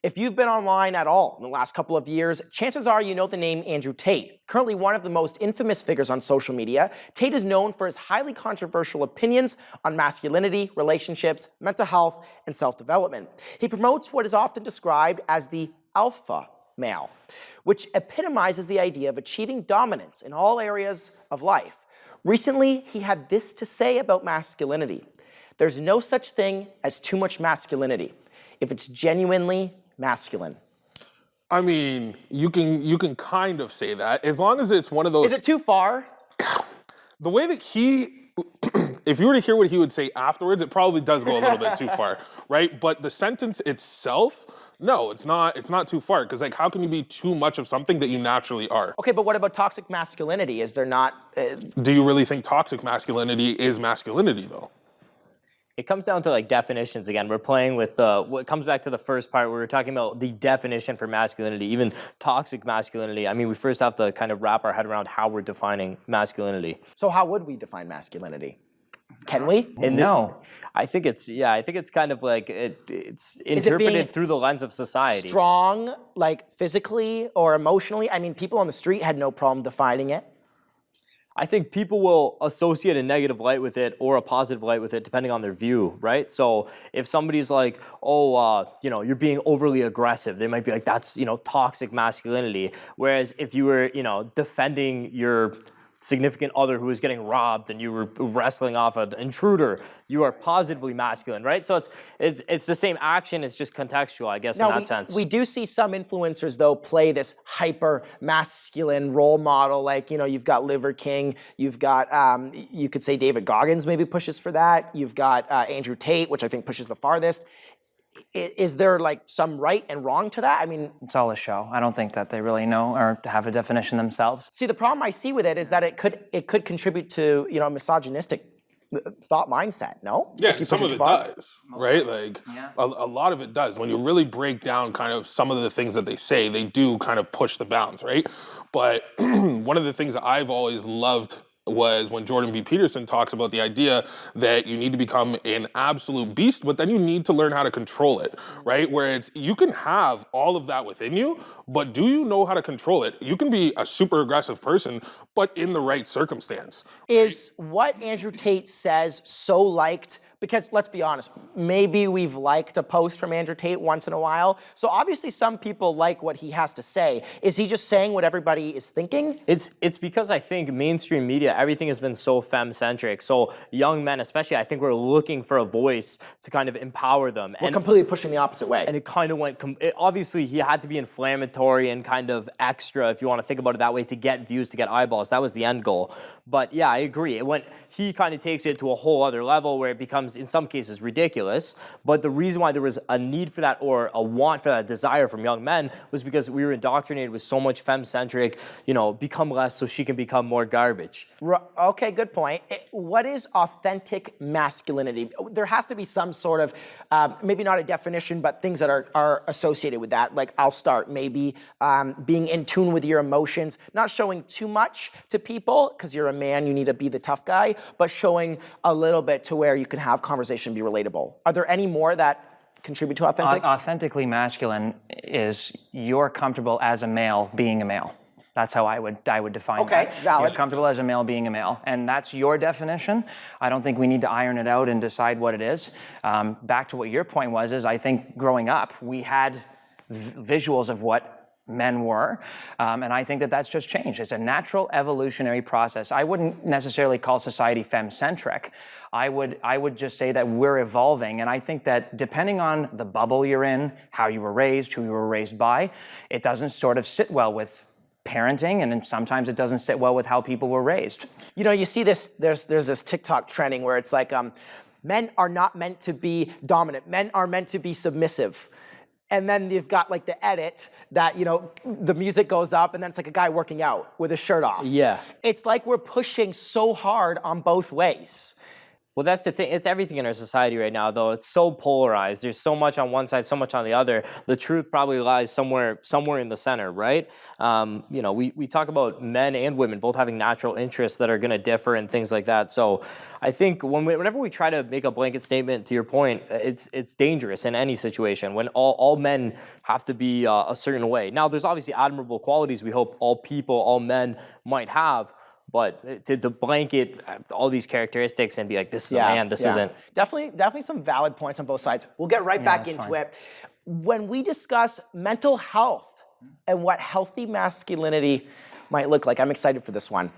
If you've been online at all in the last couple of years, chances are you know the name Andrew Tate. Currently one of the most infamous figures on social media, Tate is known for his highly controversial opinions on masculinity, relationships, mental health, and self-development. He promotes what is often described as the alpha male, which epitomizes the idea of achieving dominance in all areas of life. Recently, he had this to say about masculinity. There's no such thing as too much masculinity if it's genuinely masculine. I mean, you can kind of say that as long as it's one of those. Is it too far? The way that if you were to hear what he would say afterwards, it probably does go a little bit too far, right? But the sentence itself, no, it's not too far, because like, how can you be too much of something that you naturally are? Okay, but what about toxic masculinity? Is there not? Do you really think toxic masculinity is masculinity, though? It comes down to like definitions again. We're playing with what comes back to the first part where we're talking about the definition for masculinity, even toxic masculinity. I mean, we first have to kind of wrap our head around how we're defining masculinity. So how would we define masculinity? Can we? No. I think it's kind of like it's interpreted through the lens of society. Strong, like physically or emotionally? I mean, people on the street had no problem defining it. I think people will associate a negative light with it or a positive light with it depending on their view, right? So if somebody's like, you're being overly aggressive, they might be like, that's, toxic masculinity. Whereas if you were, defending your significant other who was getting robbed and you were wrestling off an intruder, you are positively masculine, right? So it's the same action, it's just contextual, I guess, in that sense. We do see some influencers, though, play this hyper masculine role model. Like, you've got Liver King, you've got, you could say David Goggins maybe pushes for that. You've got Andrew Tate, which I think pushes the farthest. Is there like some right and wrong to that? I mean, it's all a show. I don't think that they really know or have a definition themselves. See, the problem I see with it is that it could contribute to a misogynistic thought mindset. No? Yeah, some of it does, right? Like a lot of it does. When you really break down kind of some of the things that they say, they do kind of push the bounds, right? But one of the things that I've always loved was when Jordan B. Peterson talks about the idea that you need to become an absolute beast, but then you need to learn how to control it, right? Where you can have all of that within you, but do you know how to control it? You can be a super aggressive person, but in the right circumstance. Is what Andrew Tate says so liked? Because let's be honest, maybe we've liked a post from Andrew Tate once in a while. So obviously some people like what he has to say. Is he just saying what everybody is thinking? It's because I think mainstream media, everything has been so femme-centric. So young men especially, I think we're looking for a voice to kind of empower them. We're completely pushing the opposite way. And it kind of went, obviously he had to be inflammatory and kind of extra, if you want to think about it that way, to get views, to get eyeballs. That was the end goal. But yeah, I agree. He kind of takes it to a whole other level where it becomes, in some cases, ridiculous. But the reason why there was a need for that or a want for that, a desire from young men, was because we were indoctrinated with so much femme-centric, become less so she can become more garbage. Okay, good point. What is authentic masculinity? There has to be some sort of, maybe not a definition, but things that are associated with that. Like, I'll start, maybe being in tune with your emotions, not showing too much to people, because you're a man, you need to be the tough guy, but showing a little bit to where you can have conversation, be relatable. Are there any more that contribute to authentic? Authentically masculine is you're comfortable as a male being a male. That's how I would define that. Okay, valid. You're comfortable as a male being a male. And that's your definition. I don't think we need to iron it out and decide what it is. Back to what your point was, is I think growing up, we had visuals of what men were, and I think that that's just changed. It's a natural evolutionary process. I wouldn't necessarily call society femme-centric. I would just say that we're evolving, and I think that depending on the bubble you're in, how you were raised, who you were raised by, it doesn't sort of sit well with parenting, and then sometimes it doesn't sit well with how people were raised. You see this, there's this TikTok trending where it's like, men are not meant to be dominant. Men are meant to be submissive. And then you've got like the edit that, the music goes up and then it's like a guy working out with his shirt off. Yeah. It's like we're pushing so hard on both ways. Well, that's the thing. It's everything in our society right now, though. It's so polarized. There's so much on one side, so much on the other. The truth probably lies somewhere in the center, right? We talk about men and women both having natural interests that are going to differ and things like that. So I think whenever we try to make a blanket statement, to your point, it's dangerous in any situation when all men have to be a certain way. Now, there's obviously admirable qualities we hope all men might have. But to blanket all these characteristics and be like, this is a man, this isn't. Definitely some valid points on both sides. We'll get right back into it. When we discuss mental health and what healthy masculinity might look like, I'm excited for this one.